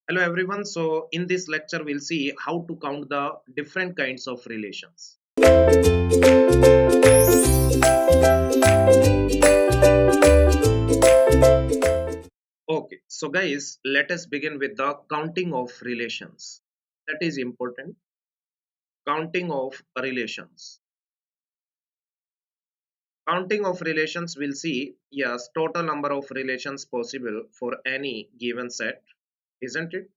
Hello everyone. So in this lecture we'll see how to count the different kinds of relations. Okay, so guys, let us begin with the counting of relations. That is important. Counting of relations. Counting of relations will see, yes, total number of relations possible for any given set, isn't it?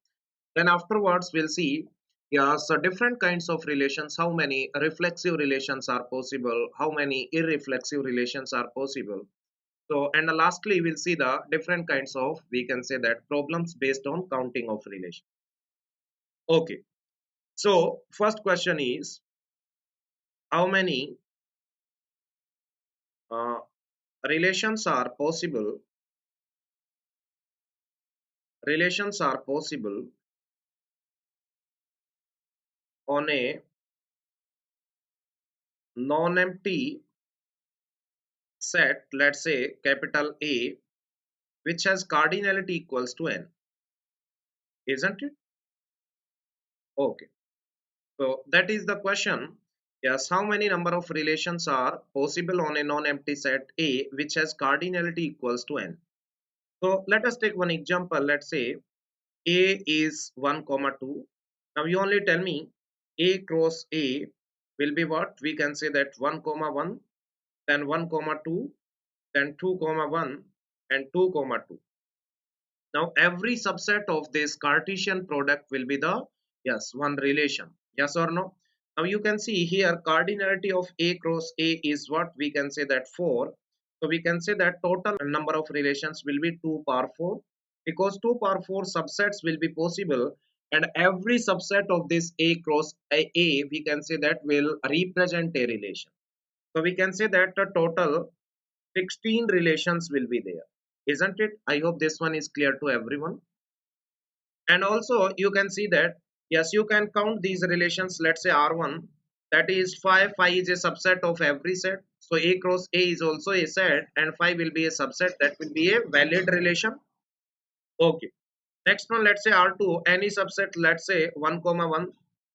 Then afterwards we'll see, yes, so different kinds of relations, how many reflexive relations are possible, how many irreflexive relations are possible. So, and lastly, we'll see the different kinds of, we can say that problems based on counting of relation. Okay. So, first question is, how many uh, relations are possible? Relations are possible on a non-empty set, let's say capital A, which has cardinality equals to n, isn't it? Okay. So that is the question. Yes, how many number of relations are possible on a non-empty set A which has cardinality equals to n? So let us take one example. Let's say A is 1 comma 2. Now you only tell me A cross A will be what? We can say that 1 comma 1, then 1 comma 2, then 2 comma 1 and 2 comma 2. Now every subset of this Cartesian product will be the, yes, one relation. Yes or no? Now you can see here cardinality of A cross A is what we can say that 4. So we can say that total number of relations will be 2 power 4, because 2 power 4 subsets will be possible, and every subset of this A cross A we can say that will represent a relation. So we can say that the total 16 relations will be there, isn't it? I hope this one is clear to everyone. And also you can see that, yes, you can count these relations. Let's say R1, that is 5. 5 is a subset of every set, so A cross A is also a set, and 5 will be a subset. That will be a valid relation. Okay, next one, let's say R2, any subset, let's say 1 comma 1,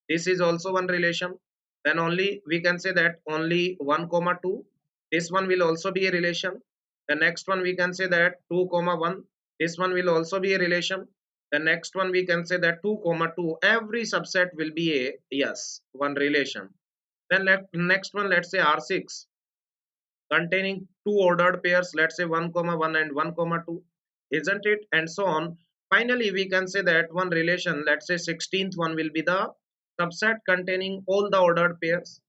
this is also one relation. Then only we can say that only 1 comma 2, this one will also be a relation. The next one we can say that 2 comma 1, this one will also be a relation. The next one we can say that 2 comma 2, every subset will be a, yes, one relation. Then next one, let's say R6, containing two ordered pairs, let's say 1 comma 1 and 1 comma 2, isn't it? And so on. Finally we can say that one relation, let's say 16th one, will be the subset containing all the ordered pairs.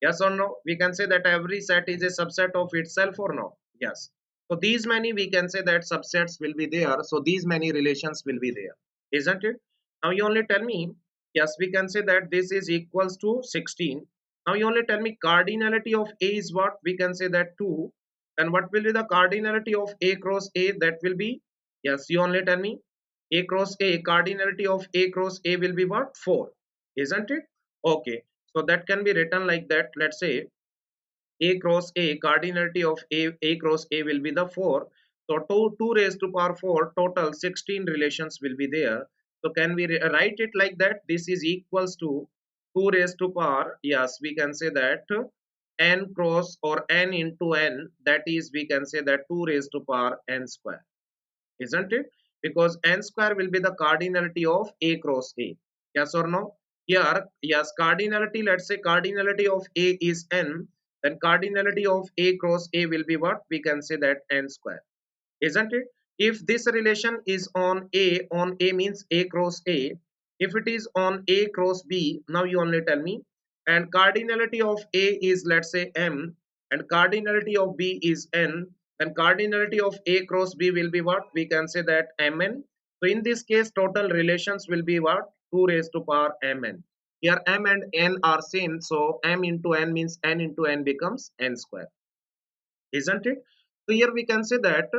Yes or no? We can say that every set is a subset of itself, or no? Yes. So these many we can say that subsets will be there, so these many relations will be there, isn't it? Now you only tell me, yes, we can say that this is equals to 16. Now you only tell me cardinality of A is what? We can say that 2. Then what will be the cardinality of A cross A? That will be, yes, you only tell me A cross A, cardinality of A cross A will be what? 4, isn't it? Okay, so that can be written like that. Let's say A cross A, cardinality of A cross A will be the 4. So 2 raised to power 4, total 16 relations will be there. So can we write it like that? This is equals to 2 raised to power, yes, we can say that n cross or n into n, that is we can say that 2 raised to power n square, isn't it? Because n square will be the cardinality of A cross A. Yes or no? Here, yes, cardinality, let's say cardinality of A is n, then cardinality of A cross A will be what? We can say that n square, isn't it? If this relation is on A means A cross A. If it is on A cross B, now you only tell me. And cardinality of A is, let's say, M, and cardinality of B is N, and cardinality of A cross B will be what? We can say that Mn. So in this case, total relations will be what? 2 raised to power Mn. Here M and N are same, so M into N means N into N becomes N square, isn't it? So here we can say that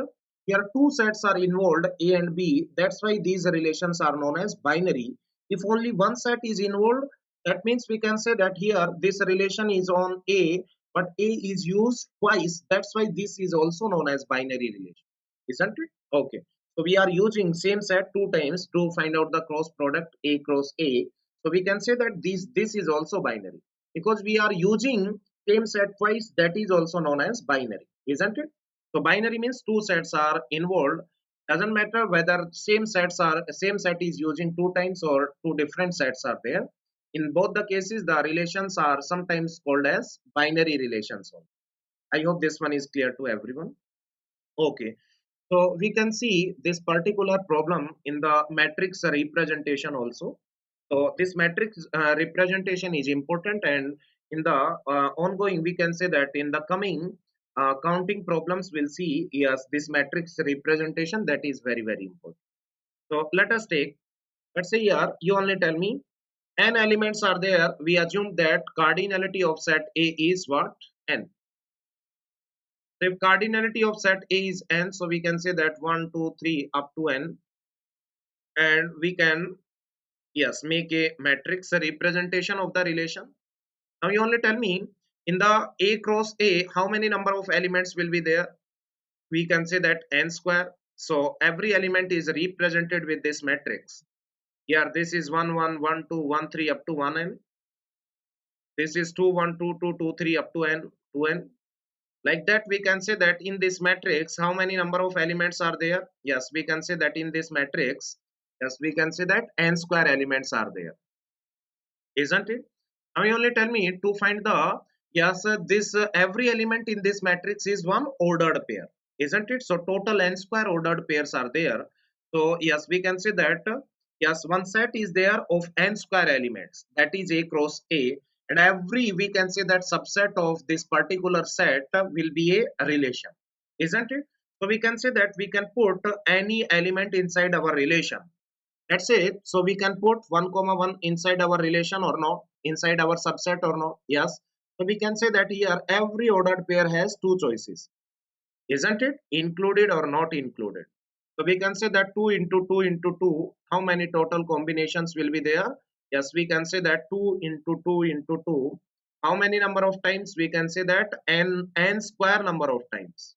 here two sets are involved, A and B. That's why these relations are known as binary. If only one set is involved, that means we can say that here this relation is on A, but A is used twice. That's why this is also known as binary relation, isn't it? Okay. So we are using same set two times to find out the cross product A cross A. So we can say that this is also binary because we are using same set twice. That is also known as binary, isn't it? So binary means two sets are involved. Doesn't matter whether same set is using two times or two different sets are there. In both the cases, the relations are sometimes called as binary relations. I hope this one is clear to everyone. Okay. So we can see this particular problem in the matrix representation also. So this matrix representation is important, and in the ongoing we can say that in the coming counting problems we'll see, yes, this matrix representation that is very important. So let us take, let's say here you only tell me n elements are there. We assume that cardinality of set A is what? N. So if cardinality of set A is n, so we can say that 1, 2, 3 up to n, and we can, yes, make a matrix representation of the relation. Now you only tell me in the A cross A how many number of elements will be there. We can say that n square. So every element is represented with this matrix. Here this is 1 1 1 2 1 3 up to 1n. This is 2 1 2 2 2 3 up to n 2n. Like that we can say that in this matrix how many number of elements are there. Yes, we can say that in this matrix, yes, we can say that n square elements are there, isn't it? Now you only tell me to find the, yes, this every element in this matrix is one ordered pair, isn't it? So total n square ordered pairs are there. So yes, we can say that yes, one set is there of n square elements, that is A cross A, and every, we can say that subset of this particular set will be a relation, isn't it? So we can say that we can put any element inside our relation. Let's say, so we can put 1 comma 1 inside our relation or not, inside our subset or not. Yes, so we can say that here every ordered pair has two choices, isn't it? Included or not included. So we can say that 2 into 2 into 2, how many total combinations will be there? Yes, we can say that 2 into 2 into 2, how many number of times? We can say that n square number of times,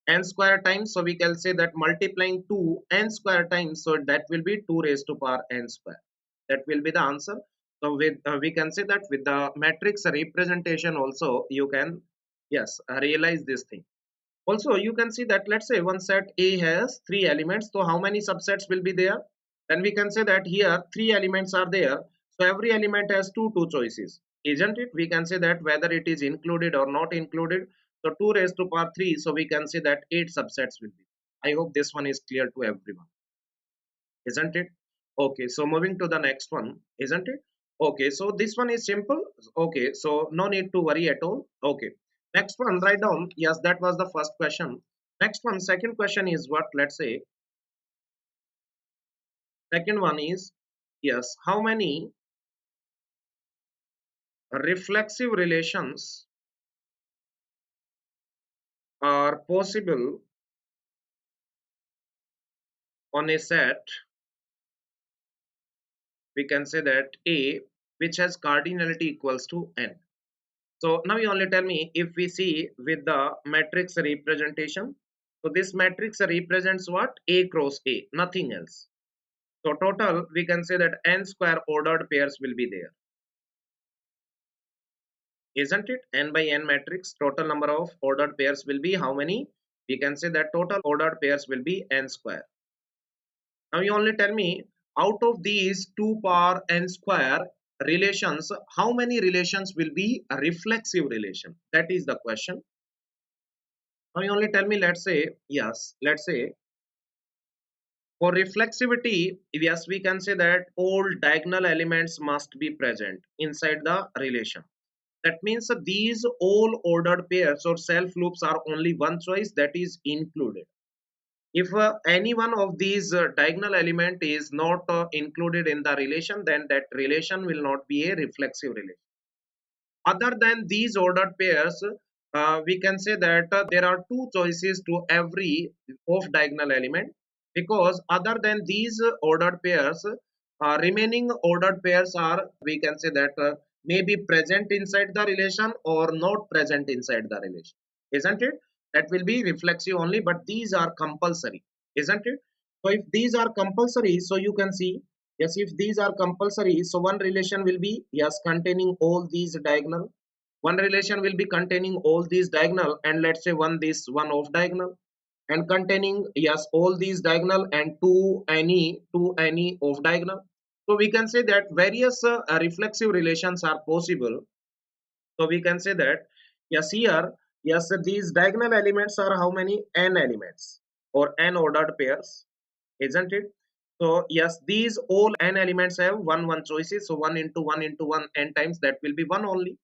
n square times. So we can say that multiplying 2 n square times, so that will be 2 raised to power n square. That will be the answer. So with we can say that with the matrix representation also you can, yes, realize this thing. Also you can see that, let's say one set A has three elements, so how many subsets will be there? Then we can say that here three elements are there, so every element has two choices, isn't it? We can say that whether it is included or not included. So 2 raised to power 3, so we can say that 8 subsets will be. I hope this one is clear to everyone, isn't it? Okay, so moving to the next one, isn't it? Okay, so this one is simple. Okay, so no need to worry at all. Okay, next one, write down, yes, that was the first question. Next one, second question is what? Let's say second one is, yes, how many reflexive relations are possible on a set, we can say that A, which has cardinality equals to n. So now you only tell me if we see with the matrix representation. So this matrix represents what? A cross A, nothing else. So total we can say that n square ordered pairs will be there, isn't it? N by n matrix, total number of ordered pairs will be how many? We can say that total ordered pairs will be n square. Now you only tell me out of these 2 power n square relations, how many relations will be a reflexive relation? That is the question. Now you only tell me, let's say, yes, let's say for reflexivity, yes, we can say that all diagonal elements must be present inside the relation. That means these all ordered pairs or self loops are only one choice, that is included. If any one of these diagonal element is not included in the relation, then that relation will not be a reflexive relation. Other than these ordered pairs, we can say that there are two choices to every off diagonal element, because other than these ordered pairs, remaining ordered pairs are, we can say that may be present inside the relation or not present inside the relation, isn't it? That will be reflexive only, but these are compulsory. isn't it? So if these are compulsory, so you can see, yes, if these are compulsory, so one relation will be, yes, containing all these diagonal. One relation will be containing all these diagonal, and let's say one this one off diagonal, and containing, yes, all these diagonal and two any off diagonal. So we can say that various reflexive relations are possible. So we can say that, yes, here, yes, these diagonal elements are how many? N elements or n ordered pairs, isn't it? So yes, these all n elements have one choices. So 1 into 1 into 1 n times, that will be 1 only.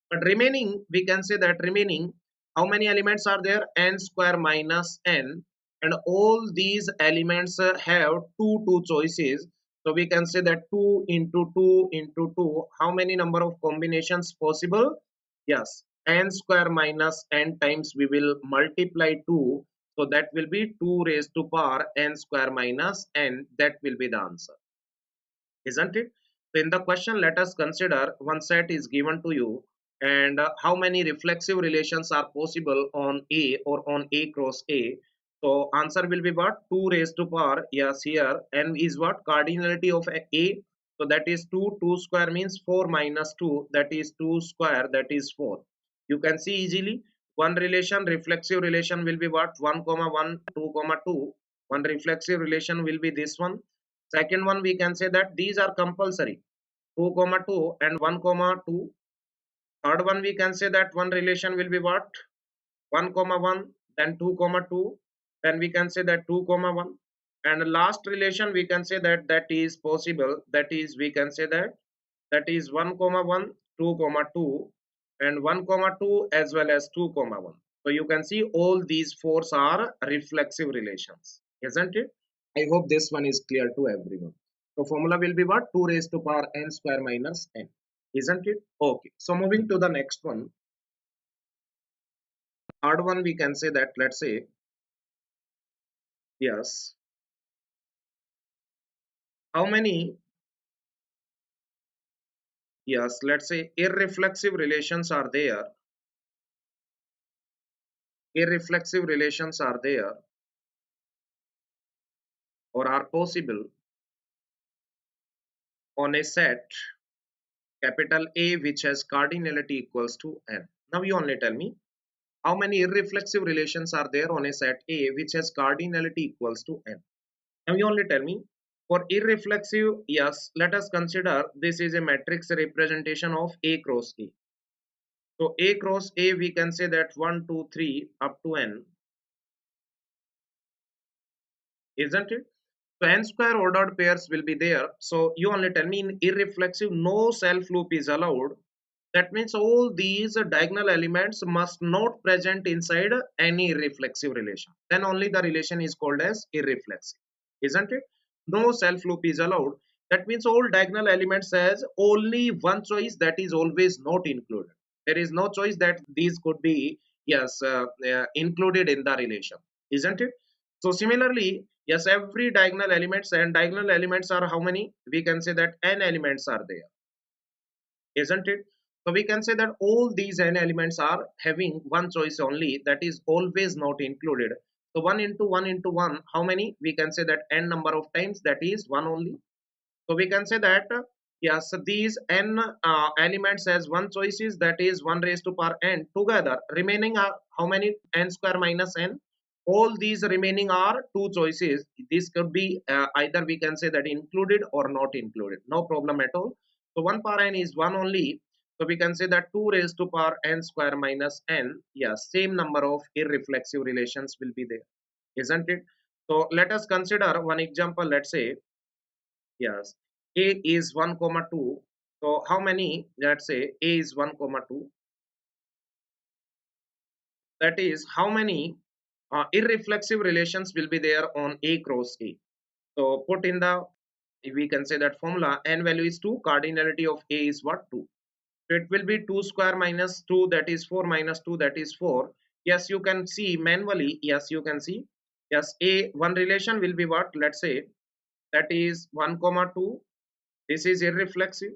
But remaining, we can say that remaining, how many elements are there? N square minus n, and all these elements have two choices. So we can say that 2 into 2 into 2. How many number of combinations possible? Yes, n square minus n times we will multiply 2. So that will be 2 raised to power n square minus n. That will be the answer, isn't it? So in the question, let us consider one set is given to you, and how many reflexive relations are possible on A or on A cross A. So answer will be what? 2 raised to power, yes, here n is what? Cardinality of A. So that is 2, 2 square means 4 minus 2, that is 2 square, that is 4. You can see easily one relation, reflexive relation will be what? 1 comma 1, 2 comma 2. One reflexive relation will be this one. Second one, we can say that these are compulsory, 2 comma 2 and 1 comma 2. Third one, we can say that one relation will be what? 1 comma 1, then 2 comma 2, then we can say that 2 comma 1. And last relation, we can say that that is possible, that is we can say that that is 1 comma 1, 2 comma 2, and 1 comma 2 as well as 2 comma 1. So you can see all these four are reflexive relations, isn't it? I hope this one is clear to everyone. So formula will be what? 2 raised to power n square minus n, isn't it? Okay, so moving to the next one. Third one, we can say that, let's say, yes, how many, yes, let's say irreflexive relations are there, irreflexive relations are there or are possible on a set capital A which has cardinality equals to n. Now you only tell me how many irreflexive relations are there on a set A which has cardinality equals to n. Now you only tell me for irreflexive, yes, let us consider this is a matrix representation of A cross A. So A cross A, we can say that 1, 2, 3 up to n, isn't it? So n square ordered pairs will be there. So you only tell me in irreflexive, no self loop is allowed. That means all these diagonal elements must not present inside any reflexive relation. Then only the relation is called as irreflexive, isn't it? No self loop is allowed. That means all diagonal elements has only one choice, that is always not included. There is no choice that these could be, yes, included in the relation, isn't it? So similarly, yes, every diagonal elements, and diagonal elements are how many? We can say that n elements are there, isn't it? So we can say that all these n elements are having one choice only, that is always not included. So 1 into 1 into 1, how many? We can say that n number of times, that is 1 only. So we can say that, yes, these n elements has one choices, that is 1 raised to power n. Together remaining are how many? N square minus n. All these remaining are two choices. This could be either we can say that included or not included, no problem at all. So 1 power n is 1 only. So we can say that 2 raised to power n square minus n. Yes, same number of irreflexive relations will be there, isn't it? So let us consider one example. Let's say, yes, A is 1 comma 2. So how many? Let's say A is 1 comma 2. That is how many irreflexive relations will be there on A cross A. So put in the, we can say that formula, n value is 2, cardinality of A is what? 2. So it will be 2 square minus 2, that is 4 minus 2, that is 4. Yes, you can see manually. Yes, you can see. Yes, A one relation will be what? Let's say that is 1 comma 2. This is irreflexive.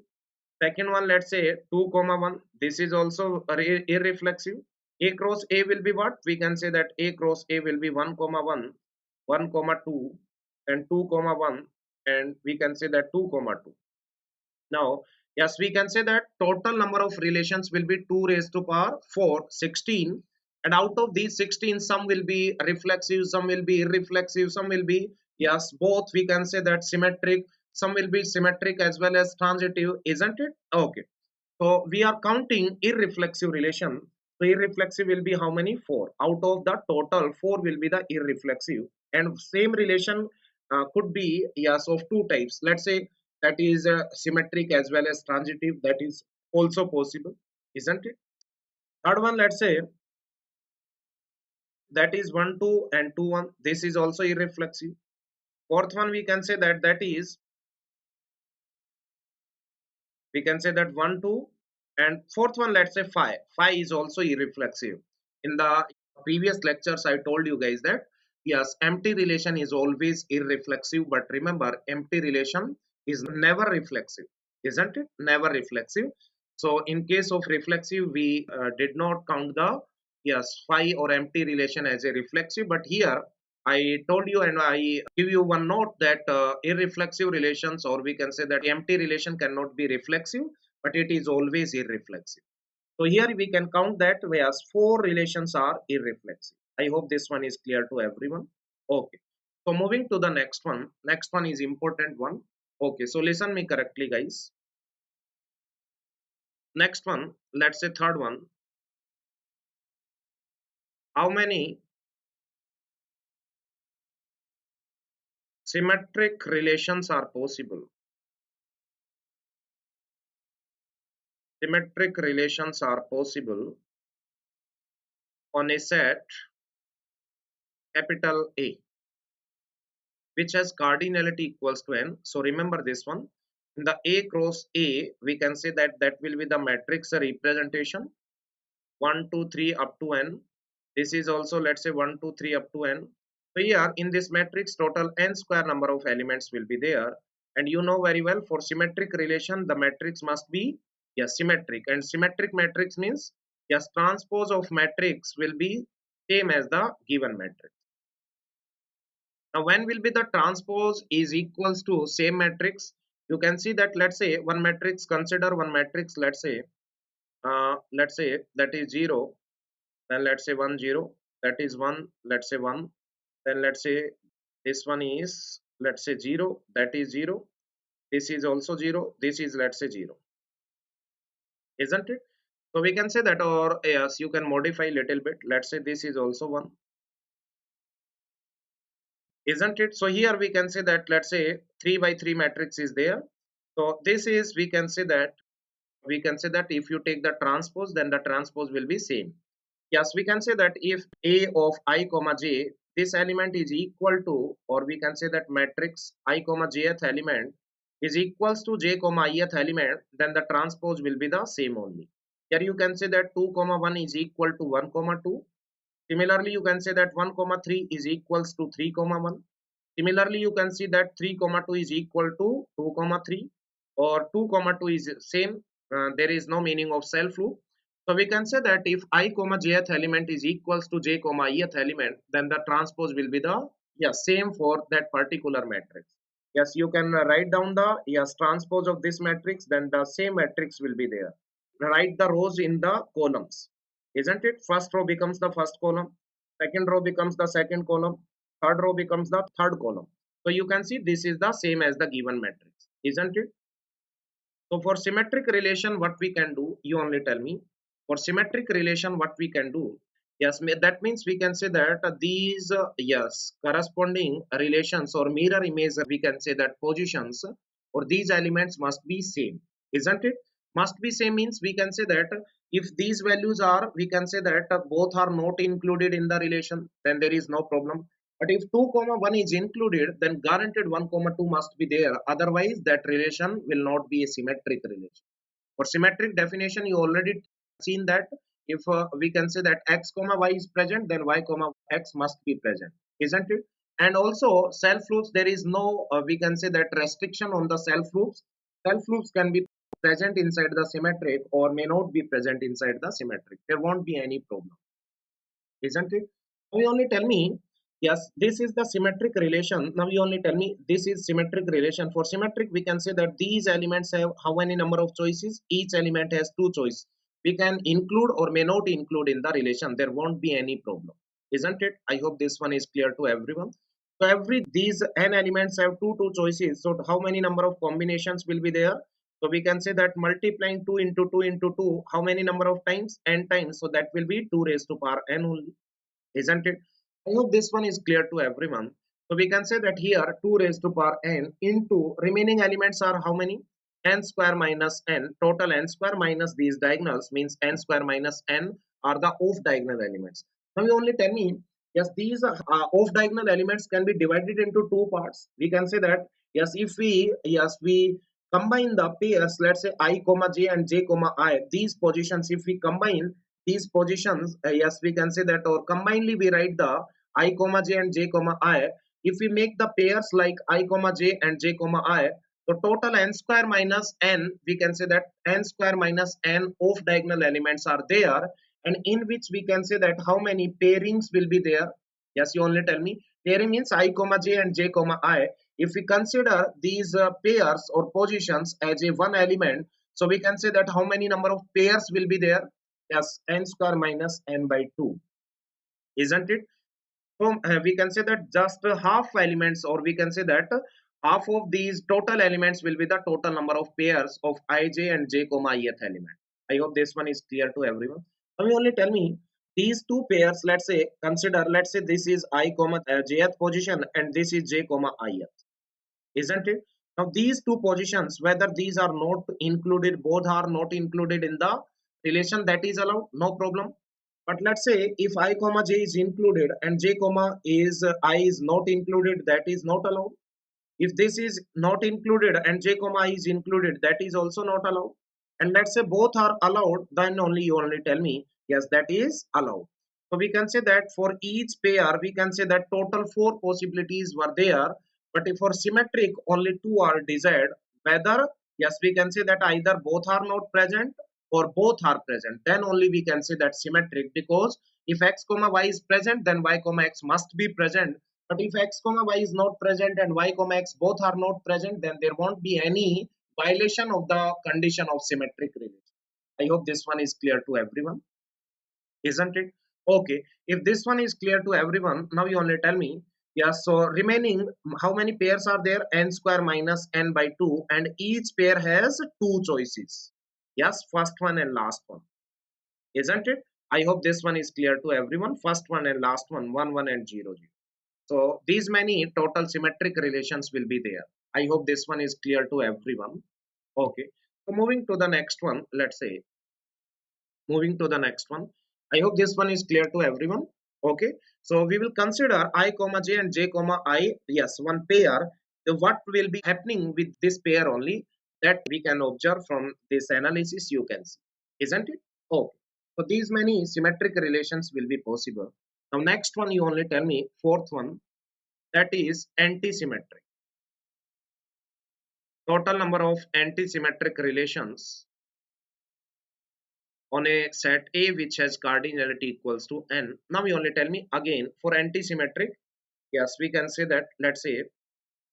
Second one, let's say 2 comma 1. This is also irreflexive. A cross A will be what? We can say that A cross A will be 1 comma 1. 1 comma 2 and 2 comma 1, and we can say that 2 comma 2. Now, yes, we can say that total number of relations will be 2 raised to power 4, 16. And out of these 16, some will be reflexive, some will be irreflexive, some will be, yes, both. We can say that symmetric, some will be symmetric as well as transitive, isn't it? Okay. So we are counting irreflexive relation. So irreflexive will be how many? 4. Out of the total, 4 will be the irreflexive. And same relation could be, yes, of two types. Let's say that is symmetric as well as transitive. That is also possible, isn't it? Third one, let's say that is 1 2 and 2 1. This is also irreflexive. Fourth one, we can say that 1 2, and fourth one, let's say 5. 5 is also irreflexive. In the previous lectures I told you guys that yes, empty relation is always irreflexive, but remember, empty relation is never reflexive, isn't it? Never reflexive. So in case of reflexive, we did not count the, yes, phi or empty relation as a reflexive, but here I told you and I give you one note that irreflexive relations, or we can say that empty relation cannot be reflexive, but it is always irreflexive. So here we can count that whereas 4 relations are irreflexive. I hope this one is clear to everyone. Okay. So moving to the next one. Next one is important one. Okay. So listen me correctly, guys. Next one, let's say third one. How many symmetric relations are possible? Symmetric relations are possible on a set capital A, which has cardinality equals to n. So remember this one. In the A cross A, we can say that that will be the matrix representation 1, 2, 3 up to n. This is also, let's say, 1, 2, 3 up to n. So here in this matrix, total n square number of elements will be there. And you know very well, for symmetric relation, the matrix must be, yes, symmetric. And symmetric matrix means, yes, transpose of matrix will be same as the given matrix. Now, when will be the transpose is equals to same matrix? You can see that, let's say, one matrix, consider one matrix, let's say that is 0, then let's say 1 0, that is 1, let's say 1, then let's say this one is, let's say 0, that is 0, this is also 0, this is, let's say, 0, isn't it? So we can say that, or yes, you can modify little bit, let's say this is also 1, isn't it? So here we can say that, let's say 3 by 3 matrix is there. So this is, we can say that if you take the transpose, then the transpose will be same. Yes, we can say that if A of I comma j, this element is equal to, or we can say that matrix I comma jth element is equals to j comma ith element, then the transpose will be the same only. Here you can say that 2 comma 1 is equal to 1 comma 2. Similarly, you can say that 1 comma 3 is equals to 3 comma 1. Similarly, you can see that 3 comma 2 is equal to 2 comma 3, or 2 comma 2 is same. There is no meaning of self loop. So we can say that if I comma jth element is equals to j comma eth element, then the transpose will be the, yes, same for that particular matrix. Yes, you can write down the, yes, transpose of this matrix, then the same matrix will be there. Write the rows in the columns, isn't it? First row becomes the first column, second row becomes the second column, third row becomes the third column. So you can see this is the same as the given matrix, isn't it? So for symmetric relation, what we can do, you only tell me. For symmetric relation, what we can do? Yes, that means we can say that these, yes, corresponding relations or mirror image, we can say that positions or these elements must be same, isn't it? Must be same means we can say that if these values are, we can say that both are not included in the relation, then there is no problem. But if 2 comma 1 is included, then guaranteed 1 comma 2 must be there. Otherwise, that relation will not be a symmetric relation. For symmetric definition, you already seen that if we can say that x comma y is present, then y comma x must be present, isn't it? And also self loops, there is no we can say that restriction on the self loops. Self loops can be present inside the symmetric or may not be present inside the symmetric. There won't be any problem, isn't it? So you only tell me, Yes, this is the symmetric relation. Now you only tell me this is symmetric relation. For symmetric we can say that these elements have how many number of choices? Each element has two choices. We can include or may not include in the relation. There won't be any problem, isn't it? I hope this one is clear to everyone. So every these n elements have two choices. So how many number of combinations will be there? So we can say that multiplying 2 into 2 into 2, how many number of times? N times. So that will be 2 raised to power n only, isn't it? I hope this one is clear to everyone. So we can say that here 2 raised to power n into remaining elements are how many? N square minus n, total n square minus these diagonals means n square minus n are the off diagonal elements. Now you only tell me, yes, these off diagonal elements can be divided into two parts. We can say that, yes, if we combine the pairs, let's say I comma j and j comma I, these positions, if we combine these positions, yes, we can say that, or combinedly we write the I comma j and j comma I. If we make the pairs like I comma j and j comma I, so total n square minus n, we can say that n square minus n off diagonal elements are there, and in which we can say that how many pairings will be there. Yes, you only tell me. Pairing means I comma j and j comma I. If we consider these pairs or positions as a one element, so we can say that how many number of pairs will be there? Yes, n square minus n by 2, isn't it? So we can say that just half elements, or we can say that half of these total elements will be the total number of pairs of ij and j comma ith element. I hope this one is clear to everyone. Now you only tell me these two pairs, let's say consider, let's say this is I comma jth position and this is j comma ith, isn't it? Now these two positions, whether these are not included, both are not included in the relation, that is allowed, no problem. But let's say if I comma j is included and j comma is I is not included, that is not allowed. If this is not included and j comma I is included, that is also not allowed. And let's say both are allowed, then only you only tell me yes, that is allowed. So we can say that for each pair we can say that total four possibilities were there, but if for symmetric only two are desired, whether, yes, we can say that either both are not present or both are present, then only we can say that symmetric. Because if x comma y is present, then y comma x must be present. But if x comma y is not present and y comma x both are not present, then there won't be any violation of the condition of symmetric relation. I hope this one is clear to everyone, isn't it? Okay, if this one is clear to everyone, now you only tell me, yeah, so remaining how many pairs are there? N square minus n by 2, and each pair has two choices. Yes, first one and last one, isn't it? I hope this one is clear to everyone. First one and last one, 1 1 and 0 0. So these many total symmetric relations will be there. I hope this one is clear to everyone. Okay. So moving to the next one, let's say, moving to the next one. I hope this one is clear to everyone. Okay. So we will consider I comma j and j comma I. Yes, one pair. The what will be happening with this pair only, that we can observe from this analysis you can see, isn't it? Okay. So these many symmetric relations will be possible. Now next one you only tell me, fourth one, that is antisymmetric. Total number of antisymmetric relations on a set A which has cardinality equals to n. Now you only tell me again for antisymmetric. Yes, we can say that, let's say,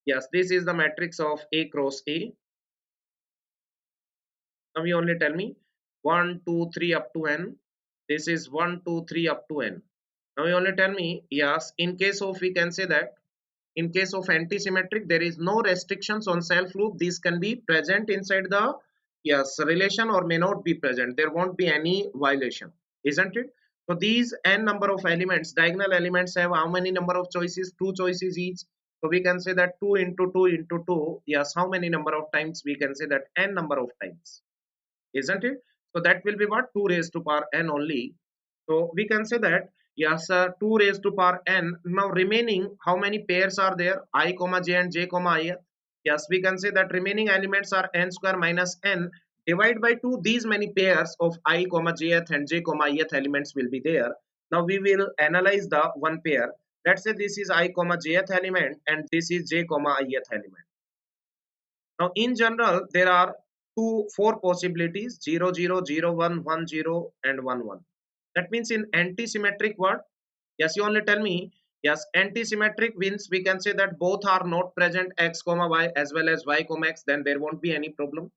yes, this is the matrix of A cross A. Now you only tell me 1 2 3 up to n. This is 1 2 3 up to n. Now you only tell me, yes, in case of, we can say that in case of antisymmetric there is no restrictions on self loop. These can be present inside the, yes, relation or may not be present. There won't be any violation, isn't it? So these n number of elements, diagonal elements, have how many number of choices? Two choices each. So we can say that 2 into 2 into 2, yes, how many number of times? We can say that n number of times, isn't it? So that will be what? 2 raised to power n only. So we can say that, yes, 2 raised to power n. Now remaining how many pairs are there? I comma j and j comma I. Yes, we can say that remaining elements are n square minus n. Divide by 2, these many pairs of I comma jth and j comma ith elements will be there. Now we will analyze the one pair. Let's say this is I comma jth element and this is j comma ith element. Now in general there are four possibilities: 0 0 0 1 1 0 and 1 1. That means in antisymmetric what? Yes, you only tell me, Yes, anti-symmetric means we can say that both are not present x comma y as well as y comma x, then there won't be any problem.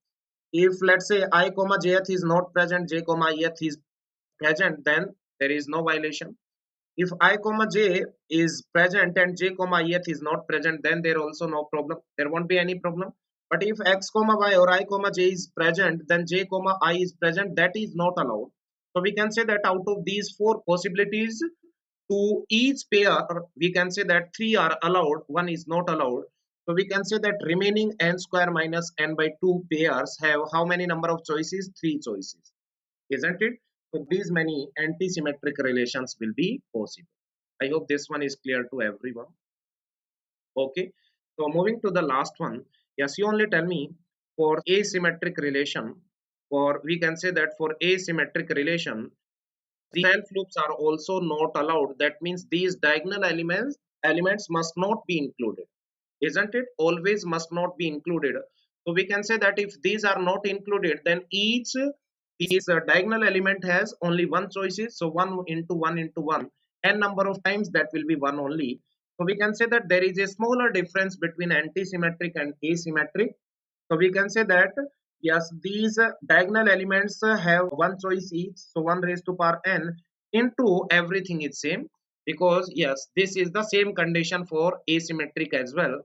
If let's say I comma jth is not present, j comma eth is present, then there is no violation. If I comma j is present and j comma eth is not present, then there also no problem. There won't be any problem. But if x comma y or I comma j is present, then j comma I is present, that is not allowed. So we can say that out of these four possibilities, to each pair, we can say that three are allowed, one is not allowed. So we can say that remaining n square minus n by 2 pairs have how many number of choices? Three choices, isn't it? So these many anti-symmetric relations will be possible. I hope this one is clear to everyone. Okay. So moving to the last one. Yes, you only tell me for asymmetric relation. For we can say that for asymmetric relation, the self loops are also not allowed. That means these diagonal elements must not be included, isn't it? Always must not be included. So we can say that if these are not included, then each these diagonal element has only one choices. So 1 into 1 n number of times, that will be one only. So we can say that there is a smaller difference between anti-symmetric and asymmetric. So we can say that yes, these diagonal elements have one choice each. So 1 raised to power n into everything is same, because yes, this is the same condition for asymmetric as well.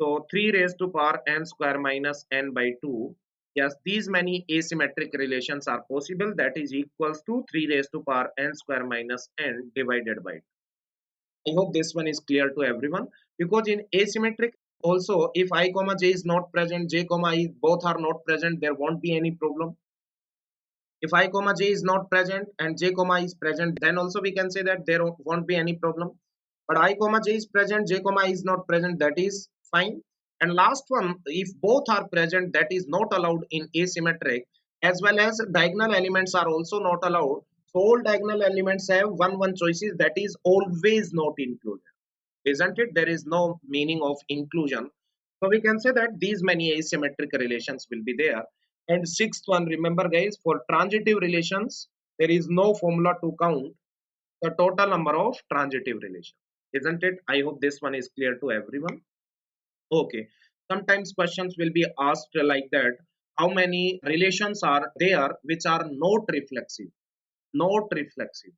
So 3 raised to power n square minus n by 2. Yes, these many asymmetric relations are possible. That is equals to 3 raised to power n square minus n divided by 2. I hope this one is clear to everyone, because in asymmetric also, if I comma j is not present, j comma I both are not present, there won't be any problem. If I comma j is not present and j comma I is present, then also we can say that there won't be any problem. But I comma j is present, j comma I is not present, that is fine. And last one, if both are present, that is not allowed in asymmetric, as well as diagonal elements are also not allowed. So all diagonal elements have one choices, that is always not included, isn't it? There is no meaning of inclusion. So we can say that these many asymmetric relations will be there. And sixth one, remember guys, for transitive relations, there is no formula to count the total number of transitive relations, isn't it? I hope this one is clear to everyone. Okay. Sometimes questions will be asked like that: how many relations are there which are not reflexive? Not reflexive.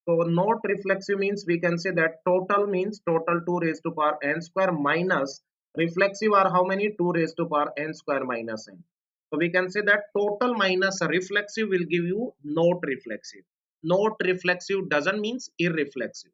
So not reflexive means we can say that total means total 2 raised to power n square minus reflexive are how many? 2 raised to power n square minus n. So we can say that total minus reflexive will give you not reflexive. Not reflexive doesn't means irreflexive.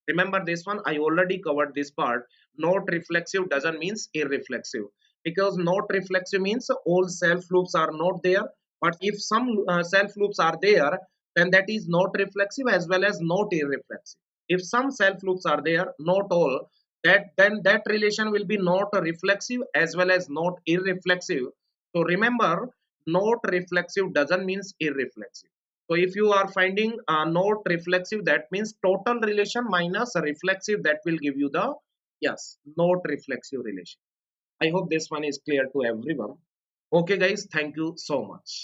Remember this one, I already covered this part. Not reflexive doesn't means irreflexive, because not reflexive means all self loops are not there. But if some self loops are there, then that is not reflexive as well as not irreflexive. If some self loops are there, not all, that then that relation will be not reflexive as well as not irreflexive. So remember, not reflexive doesn't means irreflexive. So if you are finding not reflexive, that means total relation minus reflexive, that will give you the yes, not reflexive relation. I hope this one is clear to everyone. Okay guys, thank you so much.